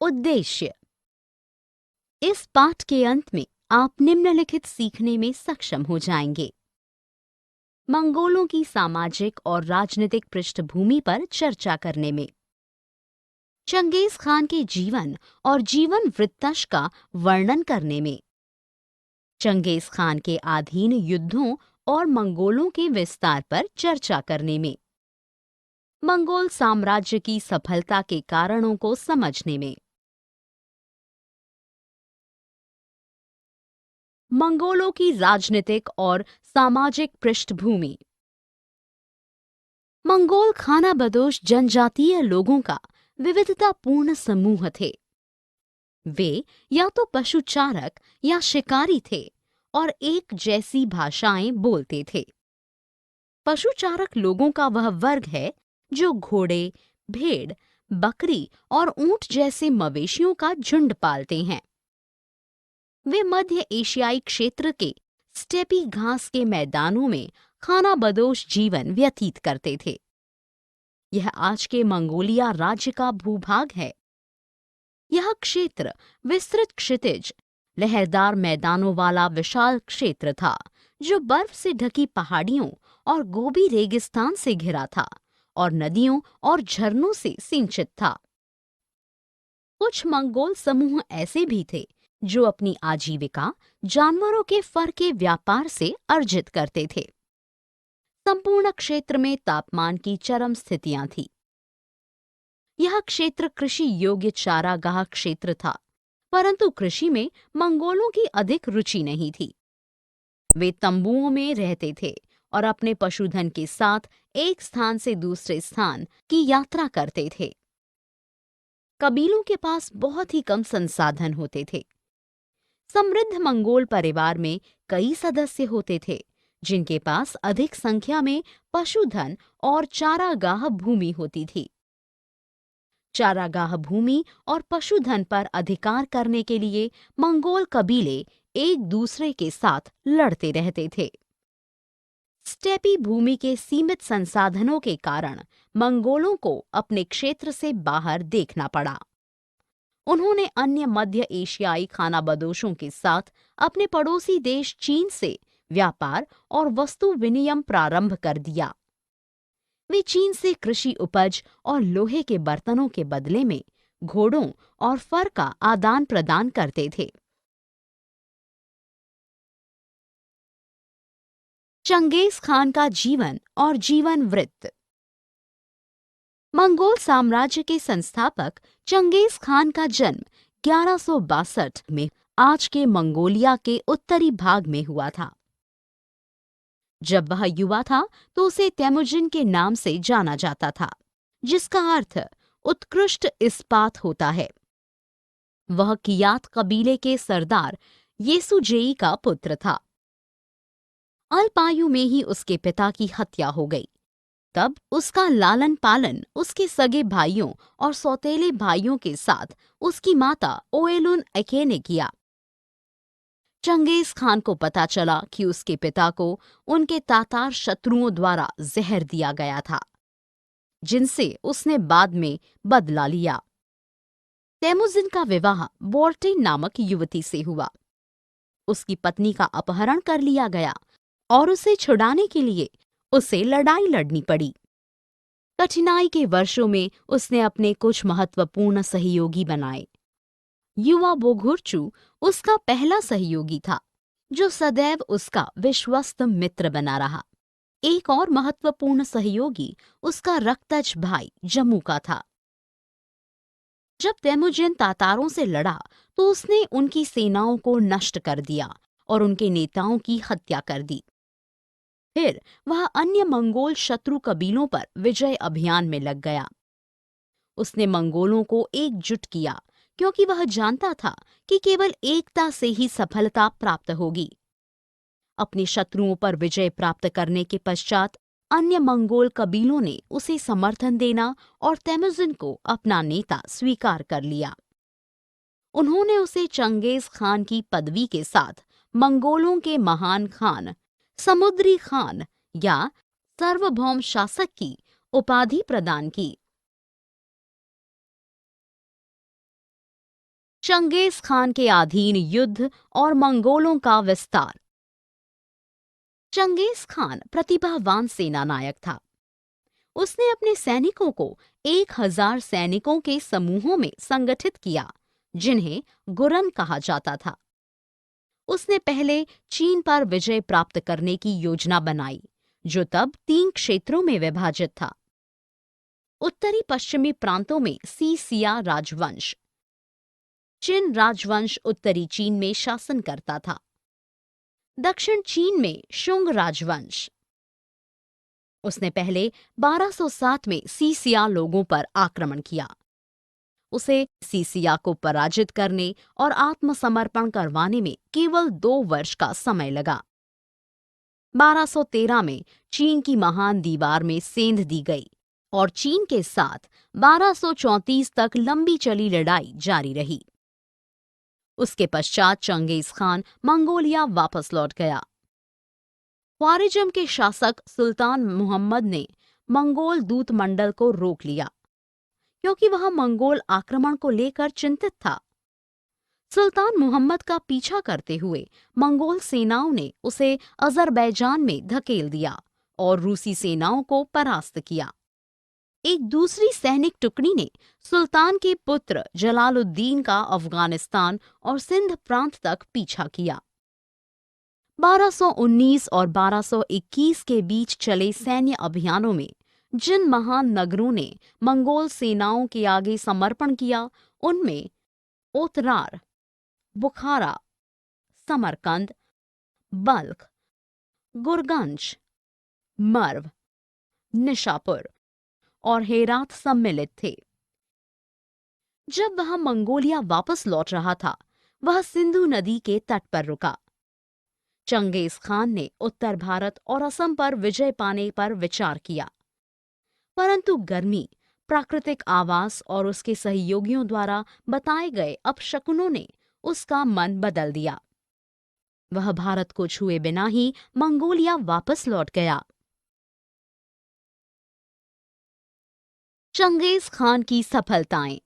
उद्देश्य। इस पाठ के अंत में आप निम्नलिखित सीखने में सक्षम हो जाएंगे। मंगोलों की सामाजिक और राजनीतिक पृष्ठभूमि पर चर्चा करने में, चंगेज खान के जीवन और जीवन वृत्तांश का वर्णन करने में, चंगेज खान के अधीन युद्धों और मंगोलों के विस्तार पर चर्चा करने में, मंगोल साम्राज्य की सफलता के कारणों को समझने में। मंगोलों की राजनीतिक और सामाजिक पृष्ठभूमि। मंगोल खानाबदोश जनजातीय लोगों का विविधतापूर्ण समूह थे। वे या तो पशुचारक या शिकारी थे और एक जैसी भाषाएं बोलते थे। पशुचारक लोगों का वह वर्ग है जो घोड़े, भेड़, बकरी और ऊंट जैसे मवेशियों का झुंड पालते हैं। वे मध्य एशियाई क्षेत्र के स्टेपी घास के मैदानों में खानाबदोश जीवन व्यतीत करते थे। यह आज के मंगोलिया राज्य का भूभाग है। यह क्षेत्र विस्तृत क्षितिज, लहरदार मैदानों वाला विशाल क्षेत्र था जो बर्फ से ढकी पहाड़ियों और गोबी रेगिस्तान से घिरा था और नदियों और झरनों से सिंचित था। कुछ मंगोल समूह ऐसे भी थे जो अपनी आजीविका जानवरों के फर के व्यापार से अर्जित करते थे। संपूर्ण क्षेत्र में तापमान की चरम स्थितियां थी। यह क्षेत्र कृषि योग्य चारागाह क्षेत्र था, परंतु कृषि में मंगोलों की अधिक रुचि नहीं थी। वे तंबुओं में रहते थे और अपने पशुधन के साथ एक स्थान से दूसरे स्थान की यात्रा करते थे। कबीलों के पास बहुत ही कम संसाधन होते थे। समृद्ध मंगोल परिवार में कई सदस्य होते थे जिनके पास अधिक संख्या में पशुधन और चारागाह भूमि होती थी। चारागाह भूमि और पशुधन पर अधिकार करने के लिए मंगोल कबीले एक दूसरे के साथ लड़ते रहते थे। स्टेपी भूमि के सीमित संसाधनों के कारण मंगोलों को अपने क्षेत्र से बाहर देखना पड़ा। उन्होंने अन्य मध्य एशियाई खानाबदोशों के साथ अपने पड़ोसी देश चीन से व्यापार और वस्तु विनिमय प्रारंभ कर दिया। वे चीन से कृषि उपज और लोहे के बर्तनों के बदले में घोड़ों और फर का आदान प्रदान करते थे। चंगेज खान का जीवन और जीवन वृत्त। मंगोल साम्राज्य के संस्थापक चंगेज खान का जन्म 1162 में आज के मंगोलिया के उत्तरी भाग में हुआ था। जब वह युवा था तो उसे तेमुजिन के नाम से जाना जाता था, जिसका अर्थ उत्कृष्ट इस्पात होता है। वह कियात कबीले के सरदार येसुजेई का पुत्र था। अल्पायु में ही उसके पिता की हत्या हो गई। तब उसका लालन पालन उसके सगे भाइयों और सौतेले भाइयों के साथ उसकी माता ओएलुन एके ने किया। चंगेज खान को पता चला कि उसके पिता को उनके तातार शत्रुओं द्वारा जहर दिया गया था, जिनसे उसने बाद में बदला लिया। तेमुजिन का विवाह बोर्टेन नामक युवती से हुआ। उसकी पत्नी का अपहरण कर लिया गया और उसे छुड़ाने के लिए उसे लड़ाई लड़नी पड़ी। कठिनाई के वर्षों में उसने अपने कुछ महत्वपूर्ण सहयोगी बनाए। युवा बोघुर्चू उसका पहला सहयोगी था, जो सदैव उसका विश्वस्त मित्र बना रहा। एक और महत्वपूर्ण सहयोगी उसका रक्तज भाई जम्मू का था। जब तेमुजिन तातारों से लड़ा तो उसने उनकी सेनाओं को नष्ट कर दिया और उनके नेताओं की हत्या कर दी। फिर वह अन्य मंगोल शत्रु कबीलों पर विजय अभियान में लग गया। उसने मंगोलों को एकजुट किया क्योंकि वह जानता था कि केवल एकता से ही सफलता प्राप्त होगी। अपने शत्रुओं पर विजय प्राप्त करने के पश्चात अन्य मंगोल कबीलों ने उसे समर्थन देना और तेमुजिन को अपना नेता स्वीकार कर लिया। उन्होंने उसे चंगेज खान की पदवी के साथ मंगोलों के महान खान, समुद्री खान या सार्वभौम शासक की उपाधि प्रदान की। चंगेज खान के अधीन युद्ध और मंगोलों का विस्तार। चंगेज खान प्रतिभावान सेना नायक था। उसने अपने सैनिकों को 1000 सैनिकों के समूहों में संगठित किया, जिन्हें गुरन कहा जाता था। उसने पहले चीन पर विजय प्राप्त करने की योजना बनाई, जो तब 3 क्षेत्रों में विभाजित था। उत्तरी पश्चिमी प्रांतों में सीसिया राजवंश, चिन राजवंश उत्तरी चीन में शासन करता था। दक्षिण चीन में शुंग राजवंश। उसने पहले 1207 में सीसिया लोगों पर आक्रमण किया। उसे सीसिया को पराजित करने और आत्मसमर्पण करवाने में केवल 2 वर्ष का समय लगा। 1213 में चीन की महान दीवार में सेंध दी गई और चीन के साथ 1234 तक लंबी चली लड़ाई जारी रही। उसके पश्चात चंगेज खान मंगोलिया वापस लौट गया। ख्वारिज्म के शासक सुल्तान मुहम्मद ने मंगोल दूतमंडल को रोक लिया, क्योंकि वह मंगोल आक्रमण को लेकर चिंतित था। सुल्तान मुहम्मद का पीछा करते हुए मंगोल सेनाओं ने उसे अजरबैजान में धकेल दिया और रूसी सेनाओं को परास्त किया। एक दूसरी सैनिक टुकड़ी ने सुल्तान के पुत्र जलालुद्दीन का अफगानिस्तान और सिंध प्रांत तक पीछा किया। 1219 और 1221 के बीच चले सैन्य अभियानों में जिन महान नगरों ने मंगोल सेनाओं के आगे समर्पण किया, उनमें ओतरार, बुखारा, समरकंद, बल्ख, गुरगंज, मर्व, निशापुर और हेरात सम्मिलित थे। जब वह मंगोलिया वापस लौट रहा था, वह सिंधु नदी के तट पर रुका। चंगेज खान ने उत्तर भारत और असम पर विजय पाने पर विचार किया, परंतु गर्मी, प्राकृतिक आवास और उसके सहयोगियों द्वारा बताए गए अपशकुनों ने उसका मन बदल दिया। वह भारत को छुए बिना ही मंगोलिया वापस लौट गया। चंगेज खान की सफलताएं।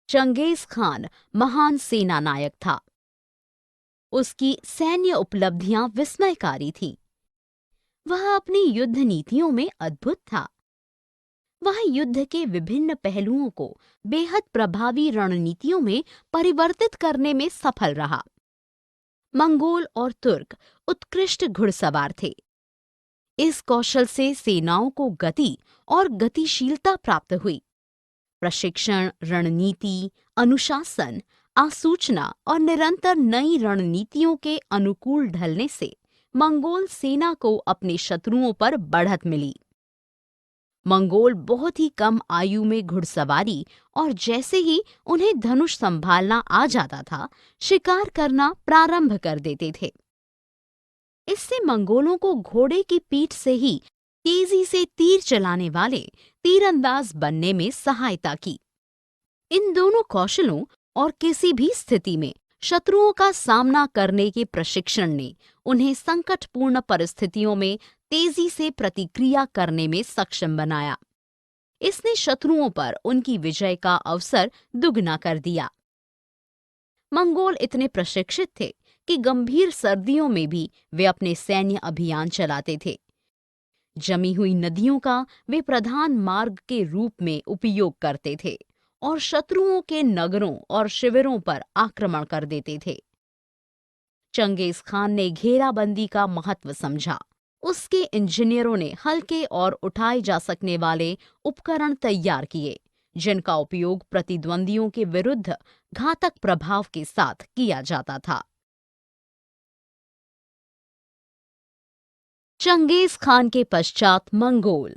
चंगेज खान महान सेना नायक था। उसकी सैन्य उपलब्धियां विस्मयकारी थीं। वह अपनी युद्ध नीतियों में अद्भुत था। वह युद्ध के विभिन्न पहलुओं को बेहद प्रभावी रणनीतियों में परिवर्तित करने में सफल रहा। मंगोल और तुर्क उत्कृष्ट घुड़सवार थे। इस कौशल से सेनाओं को गति और गतिशीलता प्राप्त हुई। प्रशिक्षण, रणनीति, अनुशासन, आसूचना और निरंतर नई रणनीतियों के अनुकूल ढलने से मंगोल सेना को अपने शत्रुओं पर बढ़त मिली। मंगोल बहुत ही कम आयु में घुड़सवारी और जैसे ही उन्हें धनुष संभालना आ जाता था, शिकार करना प्रारंभ कर देते थे। इससे मंगोलों को घोड़े की पीठ से ही तेजी से तीर चलाने वाले तीरंदाज बनने में सहायता की। इन दोनों कौशलों और किसी भी स्थिति में शत्रुओं का सामना करने के प्रशिक्षण ने उन्हें संकटपूर्ण परिस्थितियों में तेजी से प्रतिक्रिया करने में सक्षम बनाया। इसने शत्रुओं पर उनकी विजय का अवसर दुगना कर दिया। मंगोल इतने प्रशिक्षित थे कि गंभीर सर्दियों में भी वे अपने सैन्य अभियान चलाते थे। जमी हुई नदियों का वे प्रधान मार्ग के रूप में उपयोग करते थे और शत्रुओं के नगरों और शिविरों पर आक्रमण कर देते थे। चंगेज खान ने घेराबंदी का महत्व समझा। उसके इंजीनियरों ने हल्के और उठाए जा सकने वाले उपकरण तैयार किए, जिनका उपयोग प्रतिद्वंदियों के विरुद्ध घातक प्रभाव के साथ किया जाता था। चंगेज खान के पश्चात मंगोल।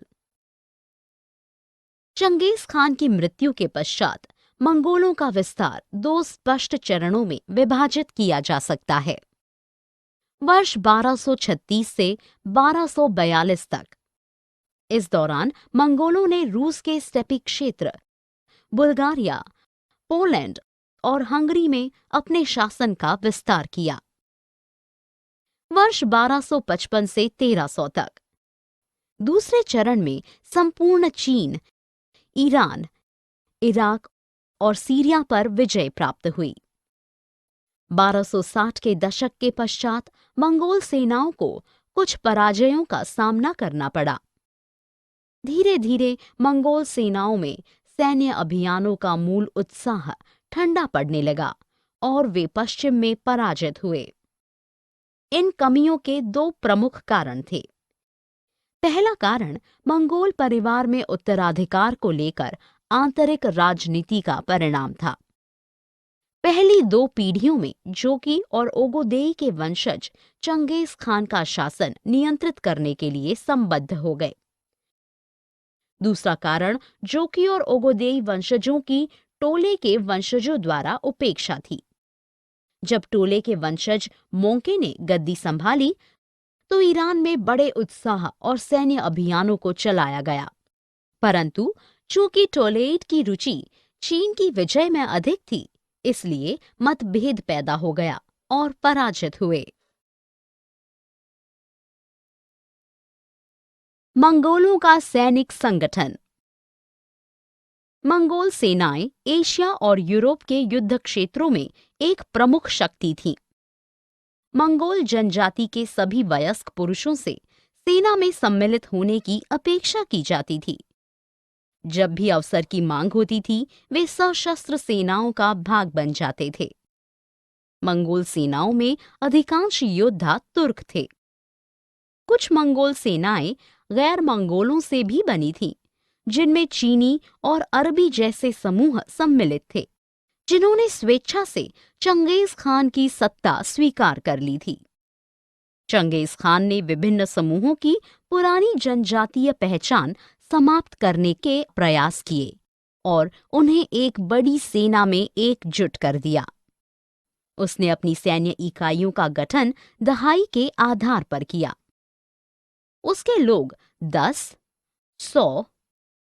चंगेज खान की मृत्यु के पश्चात मंगोलों का विस्तार 2 स्पष्ट चरणों में विभाजित किया जा सकता है। वर्ष 1236 से 1242 तक। इस दौरान मंगोलों ने रूस के स्टेपी क्षेत्र, बुल्गारिया, पोलैंड और हंगरी में अपने शासन का विस्तार किया। वर्ष 1255 से 1300 तक। दूसरे चरण में संपूर्ण चीन, ईरान, इराक और सीरिया पर विजय प्राप्त हुई। 1260 के दशक के पश्चात मंगोल सेनाओं को कुछ पराजयों का सामना करना पड़ा। धीरे धीरे मंगोल सेनाओं में सैन्य अभियानों का मूल उत्साह ठंडा पड़ने लगा और वे पश्चिम में पराजित हुए। इन कमियों के दो प्रमुख कारण थे। पहला कारण मंगोल परिवार में उत्तराधिकार को लेकर आंतरिक राजनीति का परिणाम था। पहली दो पीढ़ियों में जोकी और ओगोदेई के वंशज चंगेज खान का शासन नियंत्रित करने के लिए संबद्ध हो गए। दूसरा कारण जोकी और ओगोदेई वंशजों की टोले के वंशजों द्वारा उपेक्षा थी। जब टोले के वंशज मोंके ने गद्दी संभाली तो ईरान में बड़े उत्साह और सैन्य अभियानों को चलाया गया, परंतु चूंकि टोलेइड की रुचि चीन की विजय में अधिक थी, इसलिए मतभेद पैदा हो गया और पराजित हुए। मंगोलों का सैनिक संगठन। मंगोल सेनाएं एशिया और यूरोप के युद्ध क्षेत्रों में एक प्रमुख शक्ति थीं। मंगोल जनजाति के सभी वयस्क पुरुषों से सेना में सम्मिलित होने की अपेक्षा की जाती थी। जब भी अवसर की मांग होती थी, वे सशस्त्र सेनाओं का भाग बन जाते थे। मंगोल सेनाओं में अधिकांश योद्धा तुर्क थे। कुछ मंगोल सेनाएं गैर मंगोलों से भी बनी थीं, जिनमें चीनी और अरबी जैसे समूह सम्मिलित थे, जिन्होंने स्वेच्छा से चंगेज खान की सत्ता स्वीकार कर ली थी। चंगेज खान ने विभिन्न समूहों की पुरानी जनजातीय पहचान समाप्त करने के प्रयास किए और उन्हें एक बड़ी सेना में एकजुट कर दिया। उसने अपनी सैन्य इकाइयों का गठन दहाई के आधार पर किया। उसके लोग 10, 100,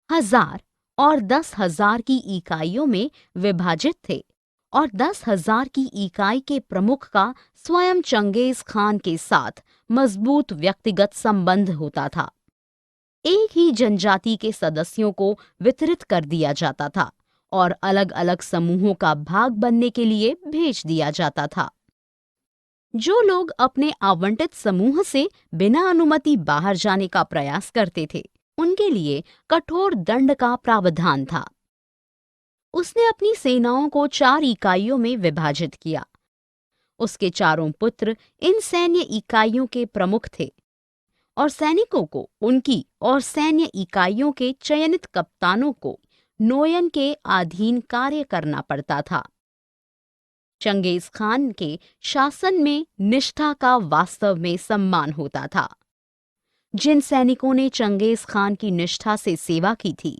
1000 और 10,000 की इकाइयों में विभाजित थे और 10,000 की इकाई के प्रमुख का स्वयं चंगेज खान के साथ मजबूत व्यक्तिगत संबंध होता था। एक ही जनजाति के सदस्यों को वितरित कर दिया जाता था और अलग अलग समूहों का भाग बनने के लिए भेज दिया जाता था। जो लोग अपने आवंटित समूह से बिना अनुमति बाहर जाने का प्रयास करते थे, उनके लिए कठोर दंड का प्रावधान था। उसने अपनी सेनाओं को 4 इकाइयों में विभाजित किया। उसके चारों पुत्र इन सैन्य इकाइयों के प्रमुख थे और सैनिकों को उनकी और सैन्य इकाइयों के चयनित कप्तानों को नोयन के अधीन कार्य करना पड़ता था। चंगेज खान के शासन में निष्ठा का वास्तव में सम्मान होता था। जिन सैनिकों ने चंगेज खान की निष्ठा से सेवा की थी,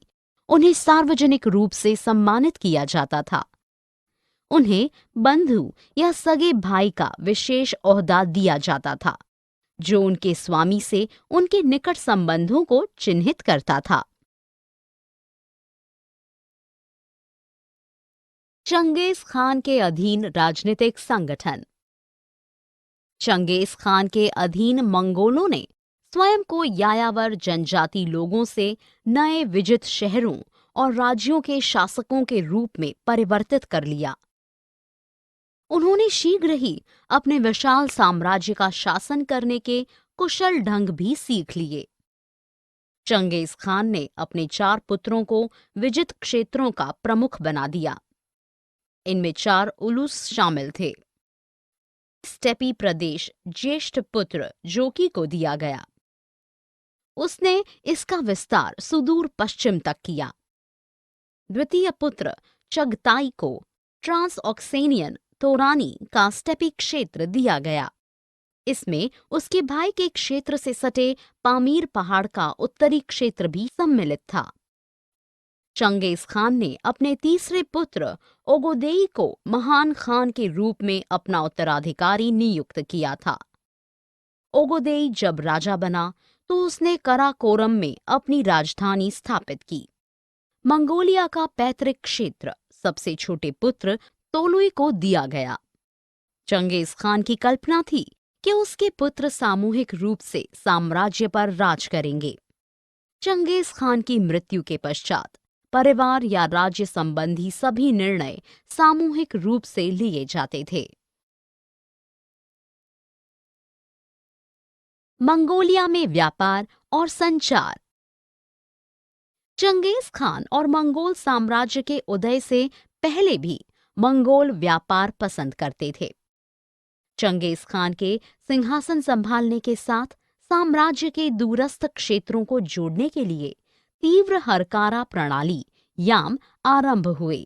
उन्हें सार्वजनिक रूप से सम्मानित किया जाता था। उन्हें बंधु या सगे भाई का विशेष ओहदा दिया जाता था, जो उनके स्वामी से उनके निकट संबंधों को चिन्हित करता था। चंगेज खान के अधीन राजनीतिक संगठन। चंगेज खान के अधीन मंगोलों ने स्वयं को यायावर जनजाति लोगों से नए विजित शहरों और राज्यों के शासकों के रूप में परिवर्तित कर लिया। उन्होंने शीघ्र ही अपने विशाल साम्राज्य का शासन करने के कुशल ढंग भी सीख लिए। चंगेज खान ने अपने 4 पुत्रों को विजित क्षेत्रों का प्रमुख बना दिया। इनमें 4 उलूस शामिल थे। स्टेपी प्रदेश ज्येष्ठ पुत्र जोकी को दिया गया। उसने इसका विस्तार सुदूर पश्चिम तक किया। द्वितीय पुत्र चगताई को ट्रांसऑक्सेनियन तोरानी का स्टेपी क्षेत्र दिया गया। इसमें उसके भाई के क्षेत्र से सटे पामीर पहाड़ का उत्तरी क्षेत्र भी सम्मिलित था। चंगेज खान ने अपने तीसरे पुत्र ओगोदेई को महान खान के रूप में अपना उत्तराधिकारी नियुक्त किया था। ओगोदेई जब राजा बना तो उसने कराकोरम में अपनी राजधानी स्थापित की। मंगोलिया का पैतृक क्षेत्र सबसे छोटे पुत्र तोलुई को दिया गया। चंगेज खान की कल्पना थी कि उसके पुत्र सामूहिक रूप से साम्राज्य पर राज करेंगे। चंगेज खान की मृत्यु के पश्चात परिवार या राज्य संबंधी सभी निर्णय सामूहिक रूप से लिए जाते थे। मंगोलिया में व्यापार और संचार। चंगेज खान और मंगोल साम्राज्य के उदय से पहले भी मंगोल व्यापार पसंद करते थे। चंगेज खान के सिंहासन संभालने के साथ साम्राज्य के दूरस्थ क्षेत्रों को जोड़ने के लिए तीव्र हरकारा प्रणाली याम आरंभ हुए।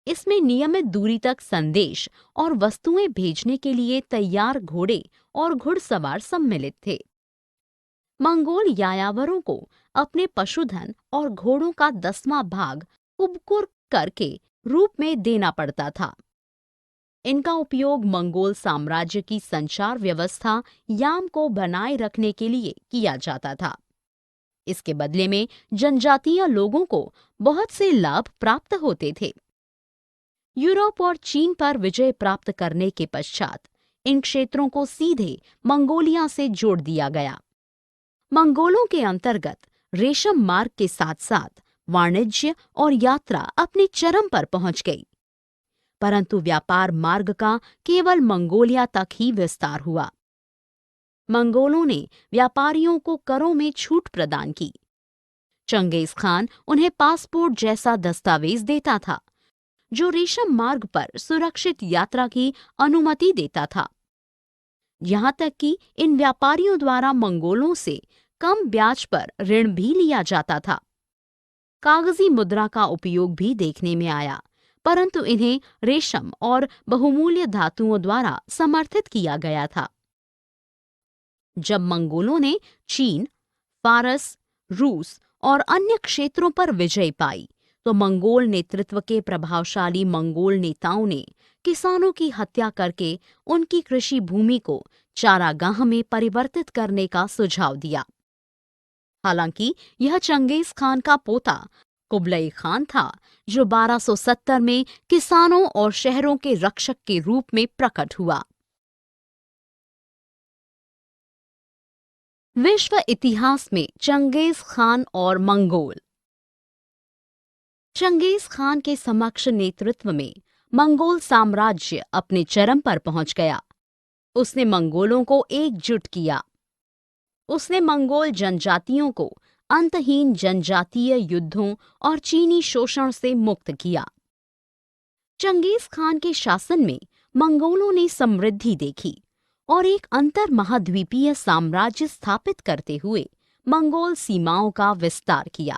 इसमें नियमित दूरी तक संदेश और वस्तुएं भेजने के लिए तैयार घोड़े और घुड़सवार सम्मिलित थे। मंगोल यायावरों को अपने पशुधन और घोड़ों का 10वां भाग कुबकुर कर के रूप में देना पड़ता था। इनका उपयोग मंगोल साम्राज्य की संचार व्यवस्था याम को बनाए रखने के लिए किया जाता था। इसके बदले में जनजातीय लोगों को बहुत से लाभ प्राप्त होते थे। यूरोप और चीन पर विजय प्राप्त करने के पश्चात इन क्षेत्रों को सीधे मंगोलिया से जोड़ दिया गया। मंगोलों के अंतर्गत रेशम मार्ग के साथ साथ वाणिज्य और यात्रा अपने चरम पर पहुंच गई, परंतु व्यापार मार्ग का केवल मंगोलिया तक ही विस्तार हुआ। मंगोलों ने व्यापारियों को करों में छूट प्रदान की। चंगेज खान उन्हें पासपोर्ट जैसा दस्तावेज देता था, जो रेशम मार्ग पर सुरक्षित यात्रा की अनुमति देता था। यहाँ तक कि इन व्यापारियों द्वारा मंगोलों से कम ब्याज पर ऋण भी लिया जाता था। कागजी मुद्रा का उपयोग भी देखने में आया, परंतु इन्हें रेशम और बहुमूल्य धातुओं द्वारा समर्थित किया गया था। जब मंगोलों ने चीन, फारस, रूस और अन्य क्षेत्रों पर विजय पाई, तो मंगोल नेतृत्व के प्रभावशाली मंगोल नेताओं ने किसानों की हत्या करके उनकी कृषि भूमि को चारागाह में परिवर्तित करने का सुझाव दिया। हालांकि यह चंगेज खान का पोता कुबलई खान था, जो 1270 में किसानों और शहरों के रक्षक के रूप में प्रकट हुआ। विश्व इतिहास में चंगेज खान और मंगोल। चंगेज खान के समक्ष नेतृत्व में मंगोल साम्राज्य अपने चरम पर पहुंच गया। उसने मंगोलों को एकजुट किया। उसने मंगोल जनजातियों को अंतहीन जनजातीय युद्धों और चीनी शोषण से मुक्त किया। चंगेज खान के शासन में मंगोलों ने समृद्धि देखी और एक अंतर महाद्वीपीय साम्राज्य स्थापित करते हुए मंगोल सीमाओं का विस्तार किया।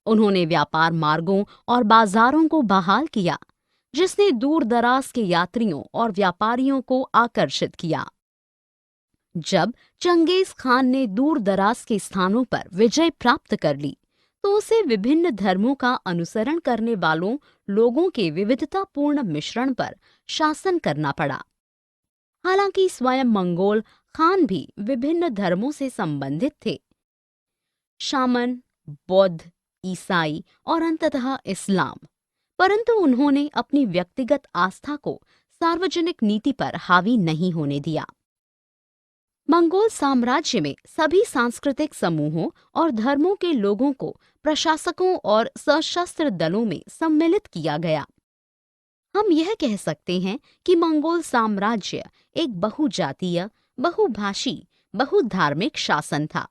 उन्होंने व्यापार मार्गों और बाजारों को बहाल किया, जिसने दूर दराज के यात्रियों और व्यापारियों को आकर्षित किया। जब चंगेज खान ने दूर दराज के स्थानों पर विजय प्राप्त कर ली, तो उसे विभिन्न धर्मों का अनुसरण करने वालों लोगों के विविधतापूर्ण मिश्रण पर शासन करना पड़ा। हालांकि स्वयं मंगोल खान भी विभिन्न धर्मों से संबंधित थे। शामन, बौद्ध, ईसाई और अंततः इस्लाम, परंतु उन्होंने अपनी व्यक्तिगत आस्था को सार्वजनिक नीति पर हावी नहीं होने दिया। मंगोल साम्राज्य में सभी सांस्कृतिक समूहों और धर्मों के लोगों को प्रशासकों और सशस्त्र दलों में सम्मिलित किया गया। हम यह कह सकते हैं कि मंगोल साम्राज्य एक बहुजातीय, बहुभाषी, बहुधार्मिक शासन था,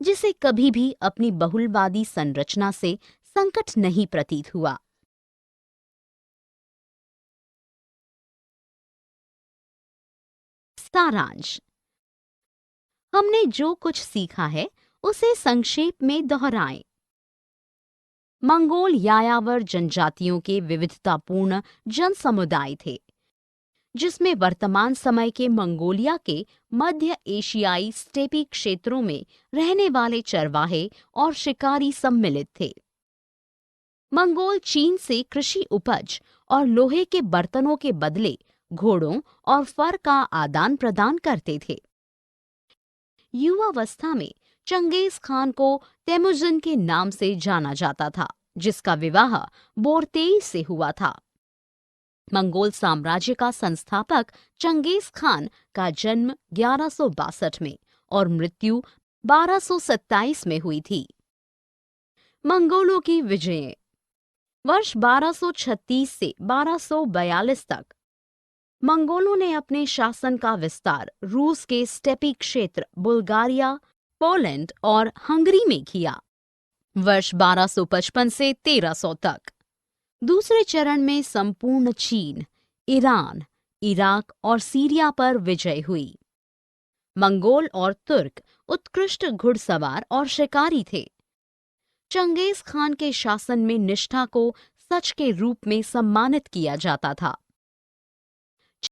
जिसे कभी भी अपनी बहुलवादी संरचना से संकट नहीं प्रतीत हुआ। सारांश। हमने जो कुछ सीखा है उसे संक्षेप में दोहराएं। मंगोल यायावर जनजातियों के विविधतापूर्ण जन समुदाय थे, जिसमें वर्तमान समय के मंगोलिया के मध्य एशियाई स्टेपी क्षेत्रों में रहने वाले चरवाहे और शिकारी सम्मिलित थे। मंगोल चीन से कृषि उपज और लोहे के बर्तनों के बदले घोड़ों और फर का आदान प्रदान करते थे। युवावस्था में चंगेज खान को तेमुजिन के नाम से जाना जाता था, जिसका विवाह बोरतेई से हुआ था। मंगोल साम्राज्य का संस्थापक चंगेज खान का जन्म 1162 में और मृत्यु 1227 में हुई थी। मंगोलों की विजय। वर्ष 1236 से 1242 तक मंगोलों ने अपने शासन का विस्तार रूस के स्टेपी क्षेत्र, बुल्गारिया, पोलैंड और हंगरी में किया। वर्ष 1255 से 1300 तक दूसरे चरण में संपूर्ण चीन, ईरान, इराक और सीरिया पर विजय हुई। मंगोल और तुर्क उत्कृष्ट घुड़सवार और शिकारी थे। चंगेज खान के शासन में निष्ठा को सच के रूप में सम्मानित किया जाता था।